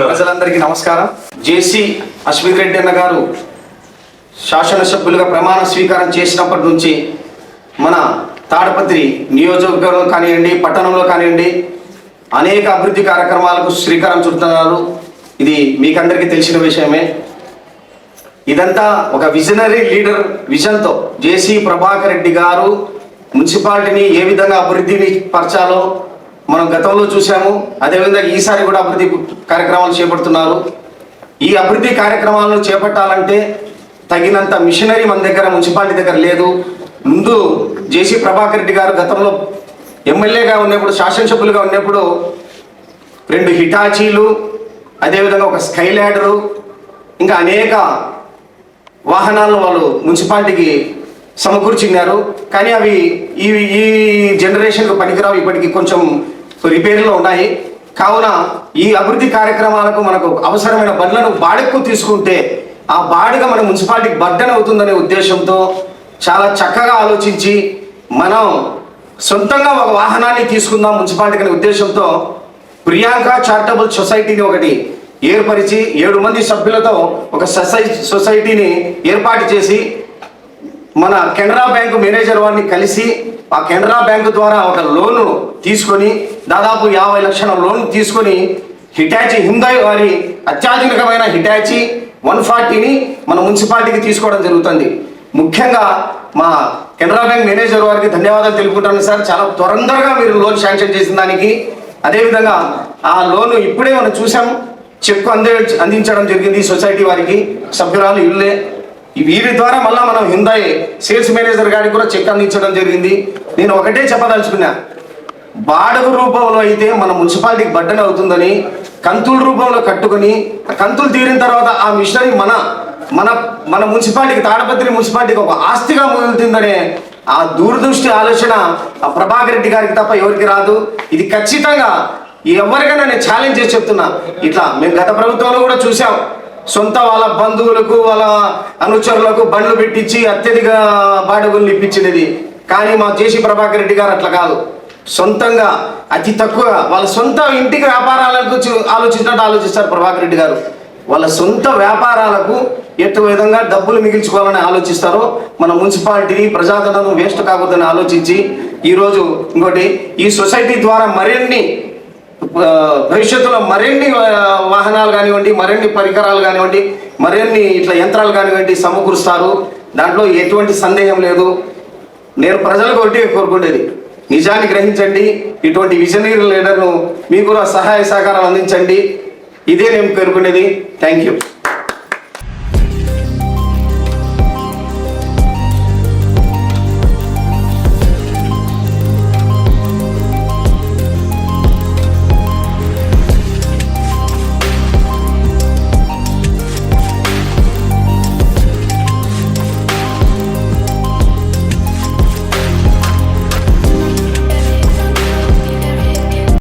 ప్రజలందరికీ నమస్కారం. జేసీ అశ్విన్ రెడ్డి అన్న గారు శాసనసభ్యులుగా ప్రమాణ స్వీకారం చేసినప్పటి నుంచి మన తాడపత్రి నియోజకవర్గంలో కానివ్వండి, పట్టణంలో కానివ్వండి అనేక అభివృద్ధి కార్యక్రమాలకు శ్రీకారం చుడుతున్నారు. ఇది మీకందరికీ తెలిసిన విషయమే. ఇదంతా ఒక విజనరీ లీడర్ విజన్తో జేసీ ప్రభాకర్ రెడ్డి గారు మున్సిపాలిటీని ఏ విధంగా అభివృద్ధిని పరచాలో మనం గతంలో చూసాము. అదేవిధంగా ఈసారి కూడా అభివృద్ధి కార్యక్రమాలు చేపడుతున్నారు. ఈ అభివృద్ధి కార్యక్రమాలను చేపట్టాలంటే తగినంత మిషనరీ మన దగ్గర మున్సిపాలిటీ దగ్గర లేదు. ముందు జేసీ ప్రభాకర్ రెడ్డి గారు గతంలో ఎమ్మెల్యేగా ఉన్నప్పుడు, శాసనసభ్యులుగా ఉన్నప్పుడు 2 హిటాచీలు, అదేవిధంగా ఒక స్కై ల్యాడరు, ఇంకా అనేక వాహనాలను వాళ్ళు మున్సిపాలిటీకి సమకూర్చిన్నారు. కానీ అవి ఈ జనరేషన్కు పనికిరావు, ఇప్పటికీ కొంచెం రిపేర్లో ఉన్నాయి. కావున ఈ అభివృద్ధి కార్యక్రమాలకు మనకు అవసరమైన బండ్లను బాడెక్కు తీసుకుంటే ఆ బాడిగ మన మున్సిపాలిటీకి బర్డెన్ అవుతుందనే ఉద్దేశంతో చాలా చక్కగా ఆలోచించి మనం సొంతంగా ఒక వాహనాన్ని తీసుకుందాం మున్సిపాలిటీకి అనే ఉద్దేశంతో ప్రియాంక చారిటబుల్ సొసైటీని ఒకటి ఏర్పరిచి 7 మంది సభ్యులతో ఒక సొసైటీని ఏర్పాటు చేసి మన కెనరా బ్యాంకు మేనేజర్ వారిని కలిసి ఆ కెనరా బ్యాంకు ద్వారా ఒక లోను తీసుకొని దాదాపు 50 లక్షల లోన్ తీసుకొని హిటాచీ హ్యుందాయ్ వారి అత్యాధునికమైన హిటాచీ 140ని మన మున్సిపాలిటీకి తీసుకోవడం జరుగుతుంది. ముఖ్యంగా మా కెనరా బ్యాంక్ మేనేజర్ వారికి ధన్యవాదాలు తెలుపుకుంటాను సార్. చాలా తొందరగా మీరు లోన్ శాంక్షన్ చేసిన దానికి. అదేవిధంగా ఆ లోను ఇప్పుడే మనం చూసాం, చెక్ అందించడం జరిగింది సొసైటీ వారికి. సభ్యురాలు ఇల్లే వీరి ద్వారా మళ్ళీ మనం హ్యుందాయ్ సేల్స్ మేనేజర్ గారికి కూడా చెక్ అందించడం జరిగింది. నేను ఒకటే చెప్పదలుచుకున్నా, బాడగ రూపంలో అయితే మన మున్సిపాలిటీకి బర్డెన్ అవుతుందని కంతుల రూపంలో కట్టుకొని కంతులు తీరిన తర్వాత ఆ మిషనరీ మన మున్సిపాలిటీకి, తాడపత్రి మున్సిపాలిటీకి ఒక ఆస్తిగా మిగులుతుందనే ఆ దూరదృష్టి ఆలోచన ఆ ప్రభాకర్ రెడ్డి గారికి తప్ప ఎవరికి రాదు. ఇది ఖచ్చితంగా ఎవరికైనా నేను ఛాలెంజ్ చేసి చెప్తున్నా. ఇట్లా మేము గత ప్రభుత్వంలో కూడా చూసాం, సొంత వాళ్ళ బంధువులకు వాళ్ళ అనుచరులకు బండ్లు పెట్టించి అత్యధిక బాడుగులు ఇప్పించినది. కానీ మా జేసీ ప్రభాకర్ రెడ్డి గారు అట్లా కాదు, సొంతంగా అతి తక్కువ వాళ్ళ సొంత ఇంటికి వ్యాపారాలకు ఆలోచించినట్టు ఆలోచిస్తారు ప్రభాకర్ రెడ్డి గారు. వాళ్ళ సొంత వ్యాపారాలకు ఎటు విధంగా డబ్బులు మిగిల్చుకోవాలని ఆలోచిస్తారో మన మున్సిపాలిటీని ప్రజాధనం వేస్ట్ కాకూడదని ఆలోచించి ఈరోజు ఇంకోటి ఈ సొసైటీ ద్వారా మరిన్ని భవిష్యత్తులో మరిన్ని వాహనాలు కానివ్వండి, మరిన్ని పరికరాలు కానివ్వండి, మరిన్ని ఇట్లా యంత్రాలు కానివ్వండి సమకూరుస్తారు. దాంట్లో ఎటువంటి సందేహం లేదు. నేను ప్రజలకు ఒకటి కోరుకునేది, నిజాన్ని గ్రహించండి. ఇటువంటి విజనరీ లీడర్ను మీకు కూడా సహాయ సహకారాలు అందించండి. ఇదే నేను కోరుకునేది. Thank you.